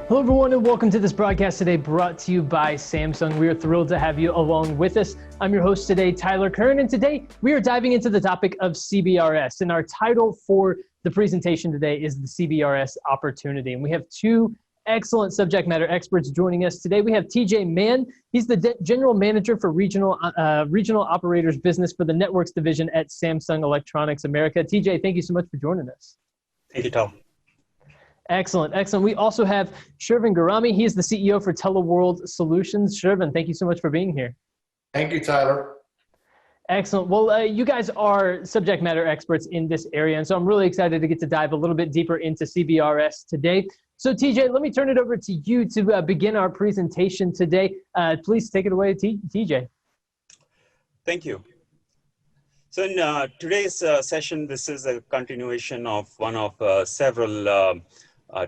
Hello everyone and welcome to this broadcast today brought to you by Samsung. We are thrilled to have you along with us. I'm your host today, Tyler Kern, and today we are diving into the topic of CBRS. And our title for the presentation today is the CBRS Opportunity. And we have two excellent subject matter experts joining us today. We have TJ Mann. He's the General Manager for Regional Operators Business for the Networks Division at Samsung Electronics America. TJ, thank you so much for joining us. Thank you, Tom. Excellent, excellent. We also have Shervin Garami. He is the CEO for TeleWorld Solutions. Shervin, thank you so much for being here. Thank you, Tyler. Excellent. Well, you guys are subject matter experts in this area, and so I'm really excited to get to dive a little bit deeper into CBRS today. So TJ, let me turn it over to you to begin our presentation today. Please take it away, TJ. Thank you. So in today's session, this is a continuation of one of several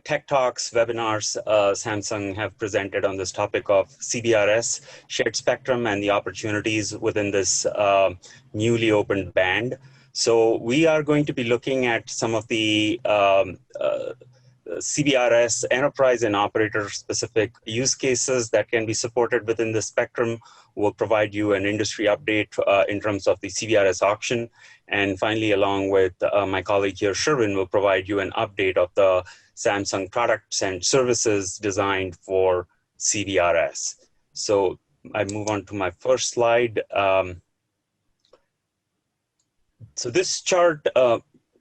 tech talks, webinars Samsung have presented on this topic of CBRS, shared spectrum, and the opportunities within this newly opened band. So we are going to be looking at some of the CBRS enterprise and operator-specific use cases that can be supported within the spectrum. We'll provide you an industry update in terms of the CBRS auction. And finally, along with my colleague here, Shervin, will provide you an update of the Samsung products and services designed for CBRS. So I move on to my first slide. So this chart,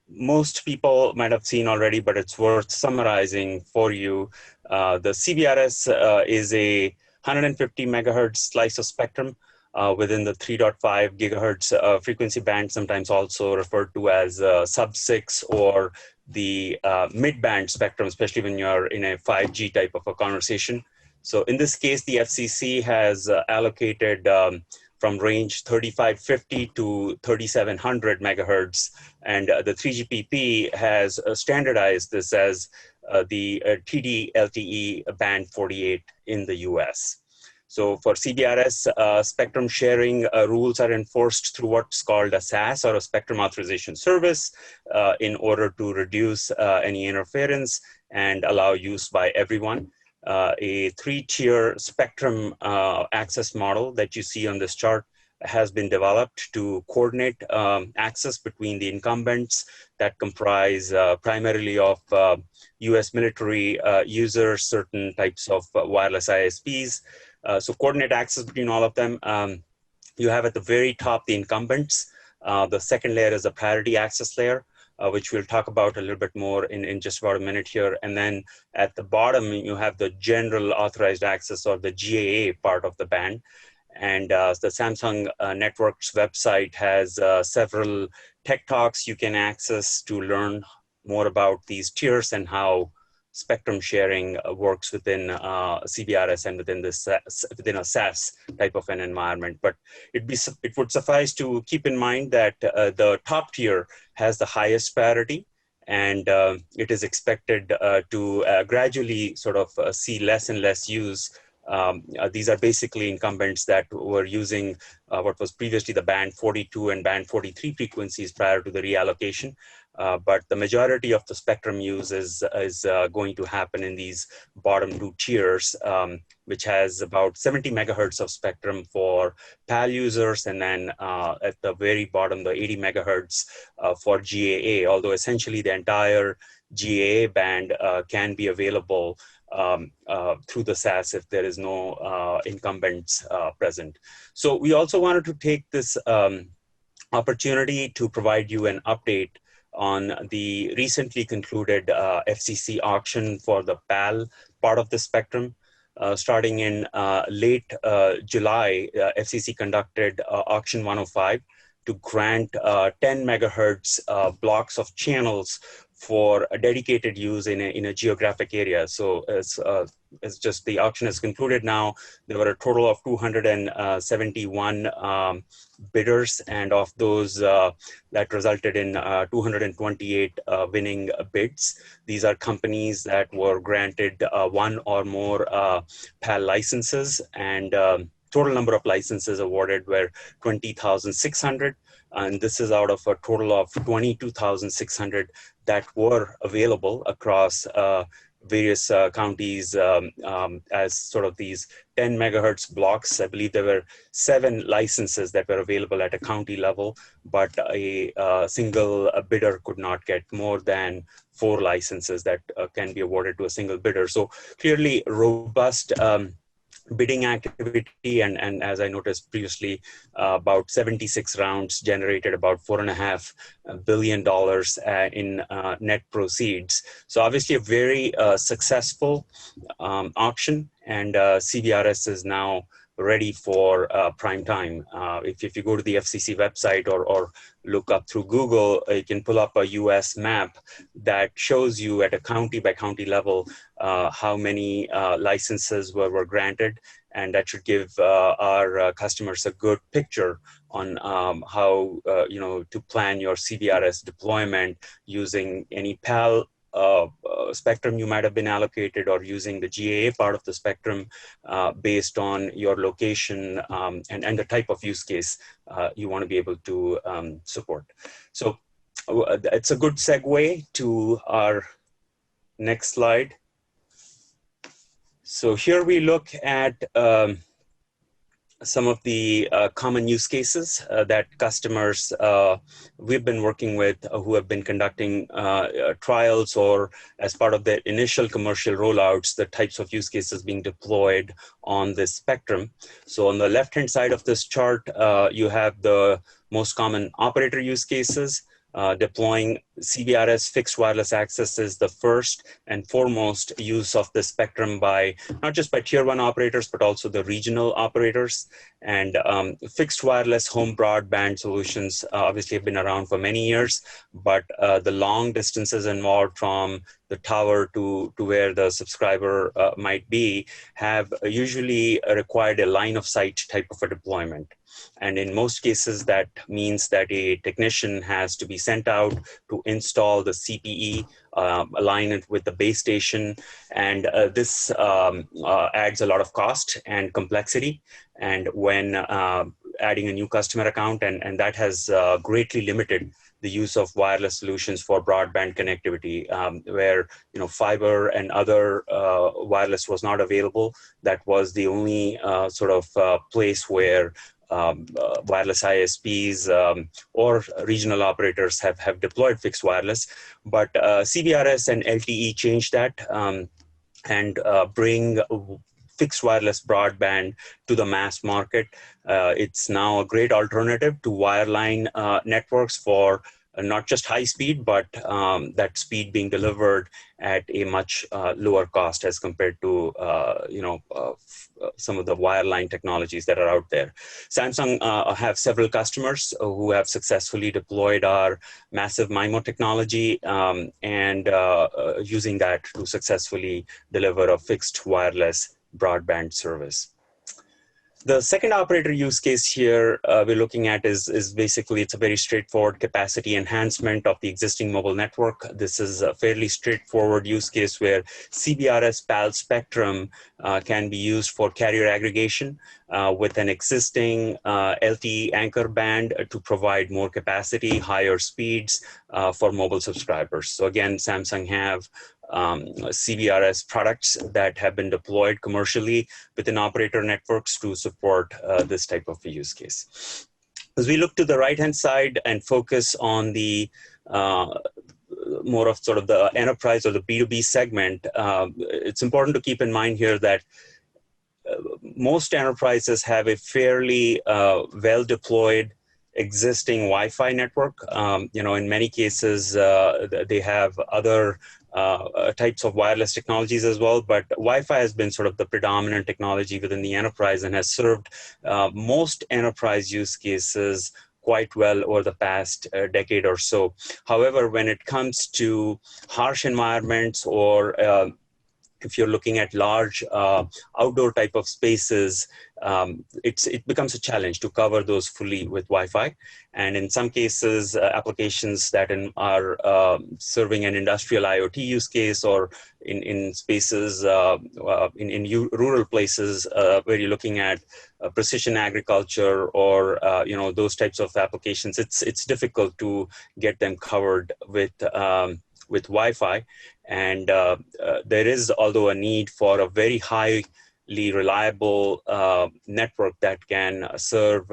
most people might have seen already, but it's worth summarizing for you. The CBRS is a 150 megahertz slice of spectrum within the 3.5 gigahertz frequency band, sometimes also referred to as sub-6 or the mid-band spectrum, especially when you're in a 5G type of a conversation. So in this case, the FCC has allocated from range 3550 to 3700 megahertz, and the 3GPP has standardized this as the TD-LTE band 48 in the US. So for CBRS, spectrum sharing rules are enforced through what's called a SAS, or a Spectrum Authorization Service, in order to reduce any interference and allow use by everyone. A three-tier spectrum access model that you see on this chart has been developed to coordinate access between the incumbents that comprise primarily of US military users, certain types of wireless ISPs. So coordinate access between all of them. You have at the very top the incumbents. The second layer is the priority access layer, which we'll talk about a little bit more in just about a minute here. And then at the bottom, you have the general authorized access, or the GAA part of the band. And the Samsung Networks website has several tech talks you can access to learn more about these tiers and how spectrum sharing works within CBRS and within a SAS type of an environment. But it would suffice to keep in mind that the top tier has the highest priority, and it is expected to gradually sort of see less and less use. These are basically incumbents that were using what was previously the band 42 and band 43 frequencies prior to the reallocation. But the majority of the spectrum use is going to happen in these bottom two tiers, which has about 70 megahertz of spectrum for PAL users, and then at the very bottom, the 80 megahertz for GAA, although essentially the entire GAA band can be available through the SAS if there is no incumbents present. So we also wanted to take this opportunity to provide you an update on the recently concluded FCC auction for the PAL part of the spectrum. Starting in late July, FCC conducted auction 105 to grant 10 megahertz blocks of channels for a dedicated use in a geographic area. So as just the auction is concluded now, there were a total of 271 bidders, and of those that resulted in 228 winning bids. These are companies that were granted one or more PAL licenses, and total number of licenses awarded were 20,600. And this is out of a total of 22,600 that were available across various counties as sort of these 10 megahertz blocks. I believe there were 7 licenses that were available at a county level, but a single bidder could not get more than 4 licenses that can be awarded to a single bidder. So clearly robust bidding activity, and as I noticed previously, about 76 rounds generated about $4.5 billion in net proceeds. So obviously a very successful auction, and CBRS is now ready for prime time. If you go to the FCC website or look up through Google, you can pull up a US map that shows you at a county by county level how many licenses were granted, and that should give our customers a good picture on how to plan your CBRS deployment using any PAL spectrum you might have been allocated, or using the GAA part of the spectrum based on your location and the type of use case you want to be able to support. So it's a good segue to our next slide. So here we look at some of the common use cases that customers we've been working with who have been conducting trials, or as part of their initial commercial rollouts, the types of use cases being deployed on this spectrum. So on the left-hand side of this chart, you have the most common operator use cases. Deploying CBRS fixed wireless access is the first and foremost use of the spectrum by not just by tier 1 operators, but also the regional operators. And fixed wireless home broadband solutions obviously have been around for many years, but the long distances involved from the tower to where the subscriber might be have usually required a line of sight type of a deployment. And in most cases, that means that a technician has to be sent out to install the CPE, align it with the base station. And this adds a lot of cost and complexity. And when adding a new customer account, and that has greatly limited the use of wireless solutions for broadband connectivity, where fiber and other wireless was not available. That was the only sort of place where wireless ISPs or regional operators have deployed fixed wireless. But CBRS and LTE changed that and bring fixed wireless broadband to the mass market. It's now a great alternative to wireline networks for not just high speed, but that speed being delivered at a much lower cost as compared to some of the wireline technologies that are out there. Samsung have several customers who have successfully deployed our massive MIMO technology and using that to successfully deliver a fixed wireless broadband service. The second operator use case here we're looking at is basically, it's a very straightforward capacity enhancement of the existing mobile network. This is a fairly straightforward use case where CBRS PAL spectrum can be used for carrier aggregation with an existing LTE anchor band to provide more capacity, higher speeds for mobile subscribers. So again, Samsung have CBRS products that have been deployed commercially within operator networks to support this type of a use case. As we look to the right-hand side and focus on the more of sort of the enterprise or the B2B segment, it's important to keep in mind here that most enterprises have a fairly well-deployed existing Wi-Fi network. In many cases, they have other types of wireless technologies as well, but Wi-Fi has been sort of the predominant technology within the enterprise and has served most enterprise use cases quite well over the past decade or so. However, when it comes to harsh environments or if you're looking at large outdoor type of spaces, it becomes a challenge to cover those fully with Wi-Fi. And in some cases, applications that are serving an industrial IoT use case, or in spaces, in rural places where you're looking at precision agriculture or those types of applications, it's difficult to get them covered with with Wi-Fi. And there is, although, a need for a very highly reliable network that can serve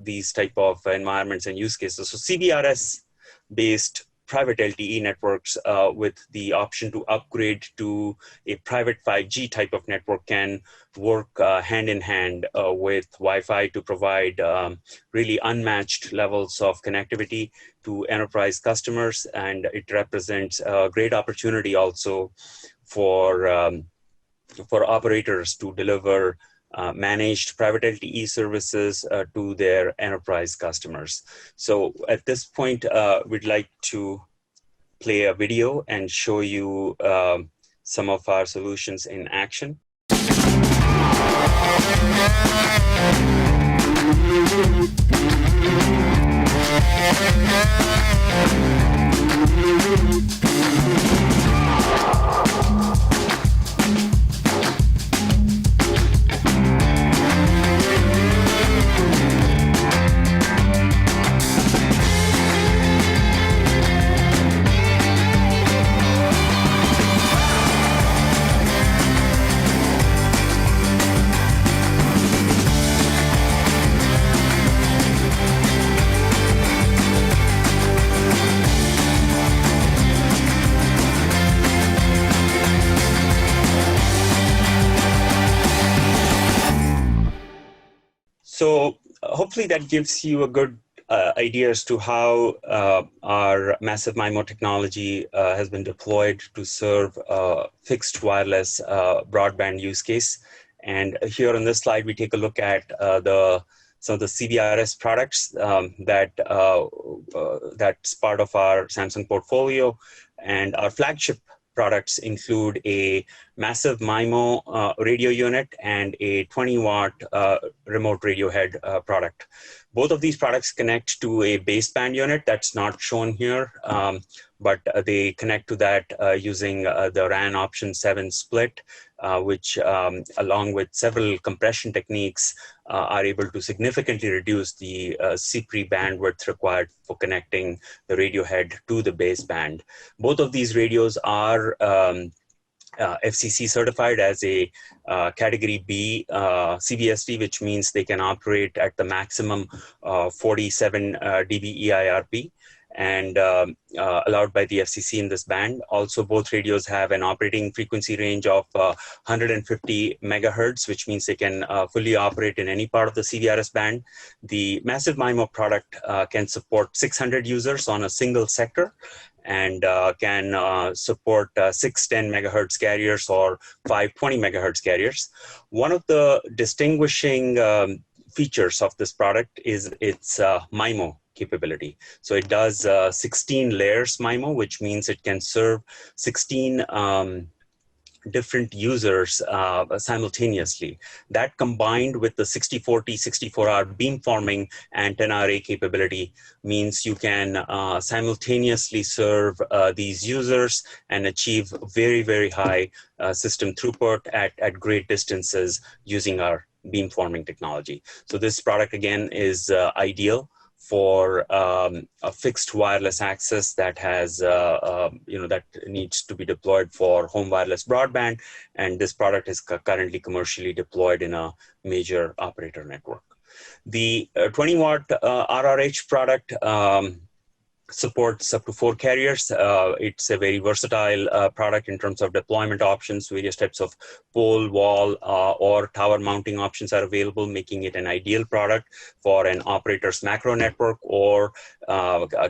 these type of environments and use cases. So CBRS-based private LTE networks with the option to upgrade to a private 5G type of network can work hand in hand with Wi-Fi to provide really unmatched levels of connectivity to enterprise customers. And it represents a great opportunity also for operators to deliver managed private LTE services to their enterprise customers. So at this point, we'd like to play a video and show you some of our solutions in action. So hopefully that gives you a good idea as to how our massive MIMO technology has been deployed to serve fixed wireless broadband use case. And here on this slide, we take a look at some of the CBRS products that's part of our Samsung portfolio. And our flagship products include a massive MIMO radio unit and a 20-watt remote radio head product. Both of these products connect to a baseband unit that's not shown here, but they connect to that using the RAN option 7 split, which along with several compression techniques are able to significantly reduce the CPRI bandwidth required for connecting the radio head to the baseband. Both of these radios are FCC certified as a category B CBSD, which means they can operate at the maximum 47 dB EIRP and allowed by the FCC in this band. Also, both radios have an operating frequency range of 150 megahertz, which means they can fully operate in any part of the CBRS band. The massive MIMO product can support 600 users on a single sector and can support 610 megahertz carriers or 520 megahertz carriers. One of the distinguishing features of this product is its MIMO capability. So it does 16 layers MIMO, which means it can serve 16 different users simultaneously. That combined with the 60/40, 64R beamforming antenna array capability means you can simultaneously serve these users and achieve very, very high system throughput at great distances using our beamforming technology. So this product again is ideal for a fixed wireless access that has, that needs to be deployed for home wireless broadband. And this product is currently commercially deployed in a major operator network. The 20-watt RRH product supports up to 4 carriers. It's a very versatile product in terms of deployment options. Various types of pole, wall, or tower mounting options are available, making it an ideal product for an operator's macro network, or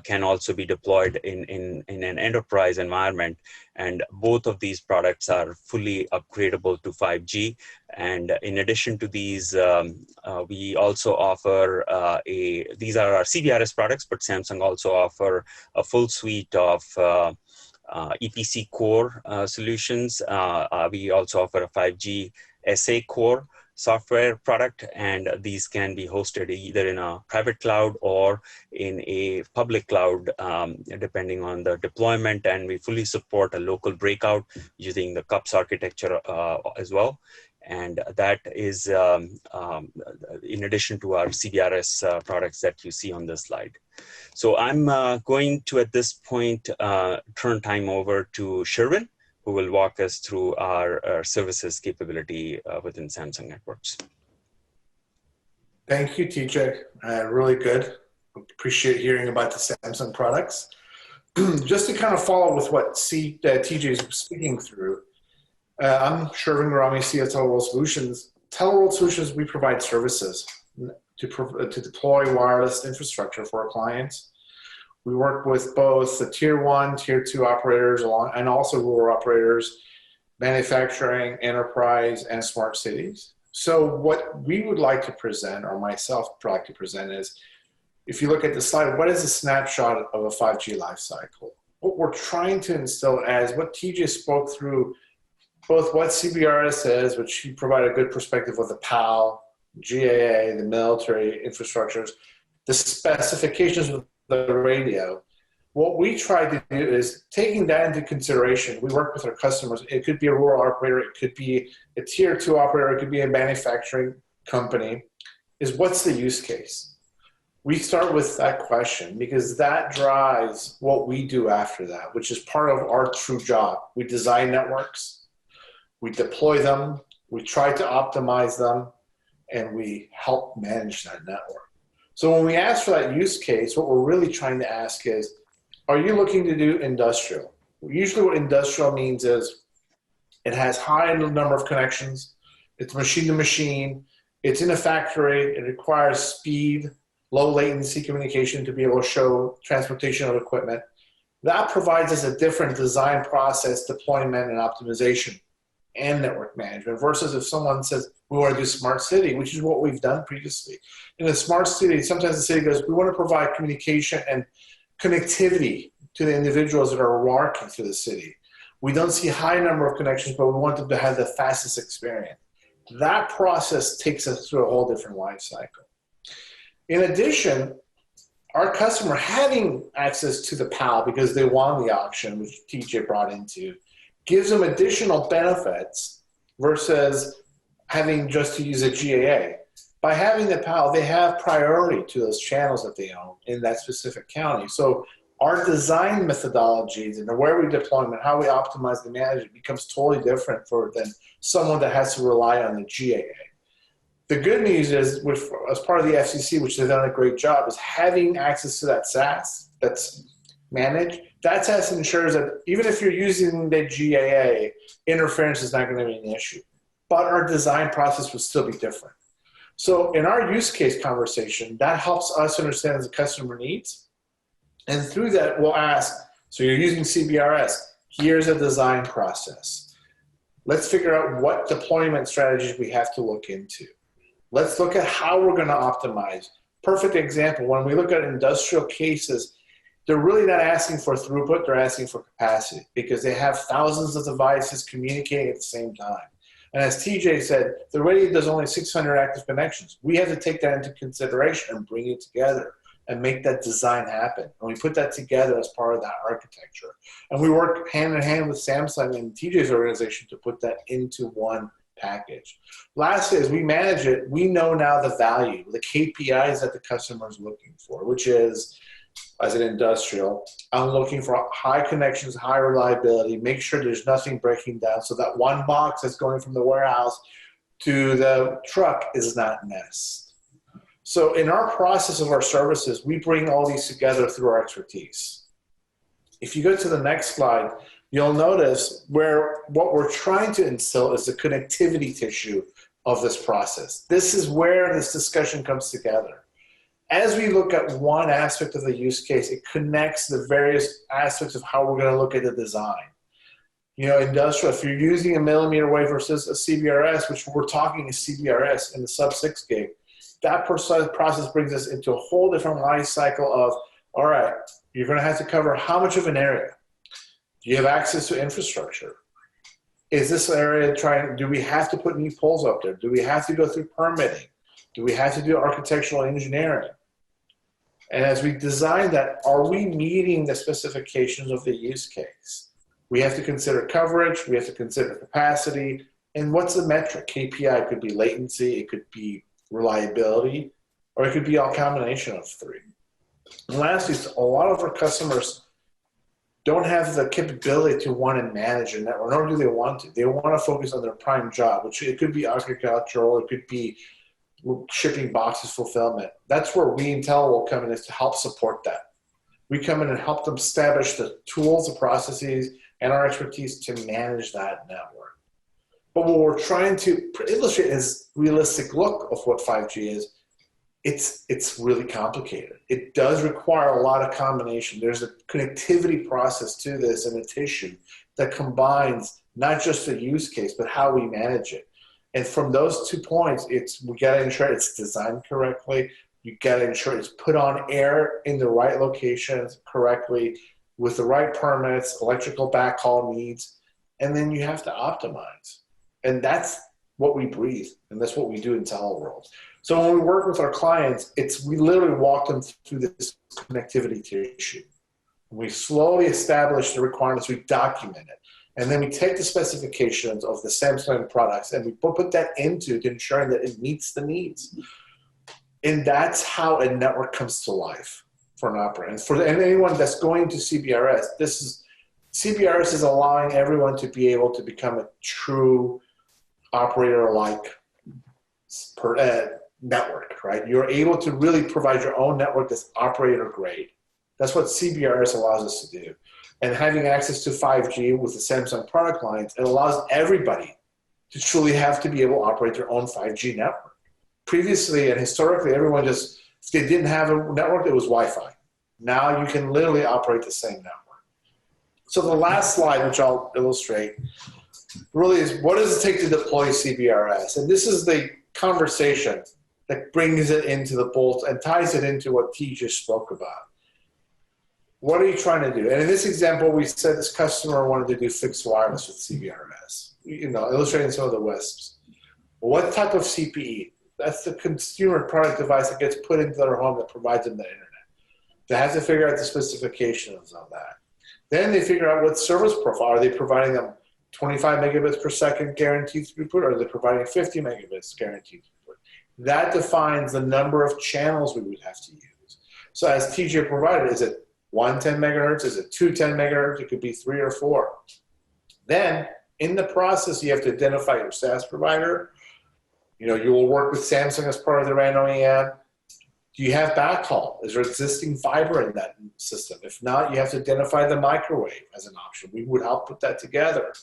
can also be deployed in an enterprise environment. And both of these products are fully upgradable to 5G. And in addition to these, we also offer these are our CBRS products, but Samsung also offer a full suite of EPC core solutions. We also offer a 5G SA core software product, and these can be hosted either in a private cloud or in a public cloud, depending on the deployment. And we fully support a local breakout using the CUPS architecture as well. And that is in addition to our CBRS products that you see on this slide. So I'm going to, at this point, turn time over to Sherwin, who will walk us through our services capability within Samsung Networks. Thank you, TJ. Really good. Appreciate hearing about the Samsung products. Just to kind of follow with what TJ is speaking through, I'm Sherwin Rami, CEO of TeleWorld Solutions. TeleWorld Solutions, we provide services to deploy wireless infrastructure for our clients. We work with both the tier 1, tier 2 operators and also rural operators, manufacturing, enterprise, and smart cities. So what we would like to present, or myself would like to present, is if you look at the slide, what is a snapshot of a 5G lifecycle? What we're trying to instill as what TJ spoke through, both what CBRS is, which he provided a good perspective with the PAL, GAA, the military infrastructures, the specifications of the radio. What we try to do is taking that into consideration. We work with our customers. It could be a rural operator. It could be a tier 2 operator. It could be a manufacturing company. Is what's the use case? We start with that question because that drives what we do after that, which is part of our true job. We design networks, we deploy them, we try to optimize them, and we help manage that network. So when we ask for that use case, what we're really trying to ask is, are you looking to do industrial? Usually what industrial means is it has high number of connections, it's machine to machine, it's in a factory, it requires speed, low latency communication to be able to show transportation of equipment. That provides us a different design process, deployment, and optimization and network management versus if someone says, we want to do smart city, which is what we've done previously. In a smart city, sometimes the city goes, we want to provide communication and connectivity to the individuals that are walking through the city. We don't see high number of connections, but we want them to have the fastest experience. That process takes us through a whole different life cycle. In addition, our customer having access to the PAL because they won the auction, which TJ brought into, gives them additional benefits versus having just to use a GAA. By having the PAL, they have priority to those channels that they own in that specific county. So our design methodologies and where we deploy them and how we optimize the management becomes totally different than someone that has to rely on the GAA. The good news is, as part of the FCC, which they've done a great job, is having access to that SAS that's managed. That SAS ensures that even if you're using the GAA, interference is not going to be an issue. But our design process will still be different. So in our use case conversation, that helps us understand the customer needs. And through that, we'll ask, so you're using CBRS, here's a design process. Let's figure out what deployment strategies we have to look into. Let's look at how we're going to optimize. Perfect example, when we look at industrial cases, they're really not asking for throughput, they're asking for capacity because they have thousands of devices communicating at the same time. And as TJ said, the radio does only 600 active connections. We have to take that into consideration and bring it together and make that design happen. And we put that together as part of that architecture. And we work hand in hand with Samsung and TJ's organization to put that into one package. Lastly, as we manage it, we know now the value, the KPIs that the customer is looking for, which is, as an industrial, I'm looking for high connections, high reliability, make sure there's nothing breaking down so that one box that's going from the warehouse to the truck is not missed. So in our process of our services, we bring all these together through our expertise. If you go to the next slide, you'll notice what we're trying to instill is the connectivity tissue of this process. This is where this discussion comes together. As we look at one aspect of the use case, it connects the various aspects of how we're going to look at the design. You know, industrial, if you're using a millimeter wave versus a CBRS, which we're talking is CBRS in the sub-6 gig, that process brings us into a whole different life cycle of, all right, you're going to have to cover how much of an area? Do you have access to infrastructure? Is this area do we have to put new poles up there? Do we have to go through permitting? Do we have to do architectural engineering? And as we design that, are we meeting the specifications of the use case? We have to consider coverage, we have to consider capacity, And what's the metric? KPI, it could be latency, it could be reliability, or it could be a combination of three. And lastly, a lot of our customers don't have the capability to want to manage a network, nor do they want to. They want to focus on their prime job, which it could be agricultural, it could be shipping boxes fulfillment. That's where we in TeleWorld come in, is to help support that. We come in and help them establish the tools, the processes, and our expertise to manage that network. But what we're trying to illustrate is realistic look of what 5G is. It's really complicated. It does require a lot of combination. There's a connectivity process to this and a tissue that combines not just the use case, but how we manage it. And from those 2 points, we got to ensure it's designed correctly. You got to ensure it's put on air in the right locations correctly with the right permits, electrical backhaul needs, and then you have to optimize. And that's what we breathe, and that's what we do in TeleWorld. So when we work with our clients, we literally walk them through this connectivity issue. We slowly establish the requirements, we document it, and then we take the specifications of the Samsung products and we put that into ensuring that it meets the needs. And that's how a network comes to life for an operator. And anyone that's going to CBRS, CBRS is allowing everyone to be able to become a true operator-like network, right? You're able to really provide your own network that's operator-grade. That's what CBRS allows us to do. And having access to 5G with the Samsung product lines, it allows everybody to truly have to be able to operate their own 5G network. Previously and historically, everyone if they didn't have a network, it was Wi-Fi. Now you can literally operate the same network. So the last slide, which I'll illustrate, really is what does it take to deploy CBRS? And this is the conversation that brings it into the bolt and ties it into what T just spoke about. What are you trying to do? And in this example, we said this customer wanted to do fixed wireless with CBRS, illustrating some of the WISPs. What type of CPE? That's the consumer product device that gets put into their home that provides them the internet. They have to figure out the specifications on that. Then they figure out what service profile. Are they providing them 25 megabits per second guaranteed throughput, or are they providing 50 megabits guaranteed throughput? That defines the number of channels we would have to use. So as TJ provided, is it 110 megahertz? Is it 210 megahertz? It could be 3 or 4. Then in the process, you have to identify your SaaS provider. You will work with Samsung as part of the RAN OEM. Do you have backhaul? Is there existing fiber in that system? If not, you have to identify the microwave as an option. We would help put that together.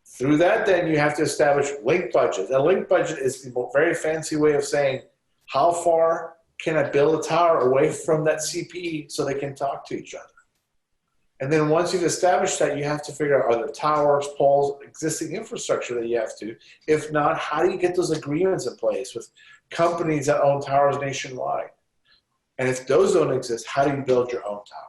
Through that, then you have to establish link budget. A link budget is the very fancy way of saying, how far can I build a tower away from that CPE so they can talk to each other? And then once you've established that, you have to figure out, are there towers, poles, existing infrastructure that you have to? If not, how do you get those agreements in place with companies that own towers nationwide? And if those don't exist, how do you build your own tower?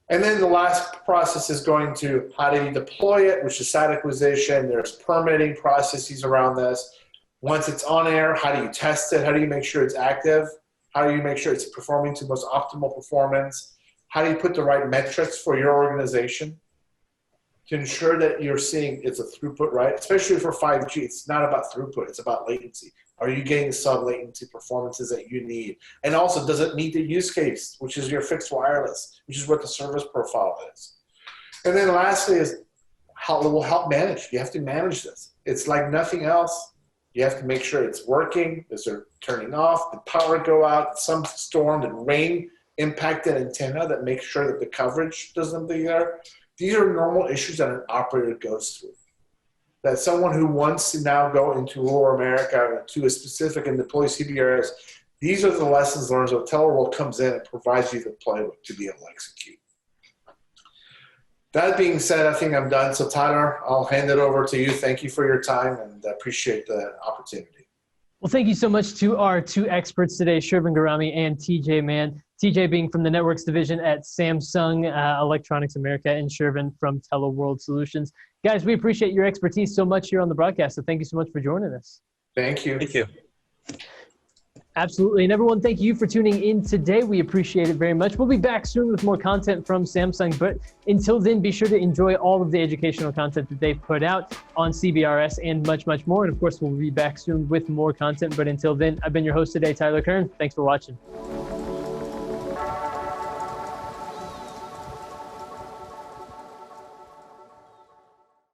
And then the last process is going to how do you deploy it, which is site acquisition. There's permitting processes around this. Once it's on air, how do you test it? How do you make sure it's active? How do you make sure it's performing to most optimal performance? How do you put the right metrics for your organization to ensure that you're seeing it's a throughput, right? Especially for 5G, it's not about throughput, it's about latency. Are you getting sub-latency performances that you need? And also, does it meet the use case, which is your fixed wireless, which is what the service profile is? And then lastly is how it will help manage. You have to manage this. It's like nothing else. You have to make sure it's working. Is there turning off? Did power go out? Some storm, did rain impact an antenna that makes sure that the coverage doesn't be there? These are normal issues that an operator goes through. That someone who wants to now go into rural America to a specific and deploy CBRS, these are the lessons learned. So TeleWorld comes in and provides you the playbook to be able to execute. That being said, I think I'm done. So Tyler, I'll hand it over to you. Thank you for your time and appreciate the opportunity. Well, thank you so much to our two experts today, Shervin Garami and TJ Mann. TJ being from the Networks Division at Samsung Electronics America, and Shervin from TeleWorld Solutions. Guys, we appreciate your expertise so much here on the broadcast, so thank you so much for joining us. Thank you. Thank you. Absolutely. And everyone, thank you for tuning in today. We appreciate it very much. We'll be back soon with more content from Samsung. But until then, be sure to enjoy all of the educational content that they've put out on CBRS and much, much more. And of course, we'll be back soon with more content. But until then, I've been your host today, Tyler Kern. Thanks for watching.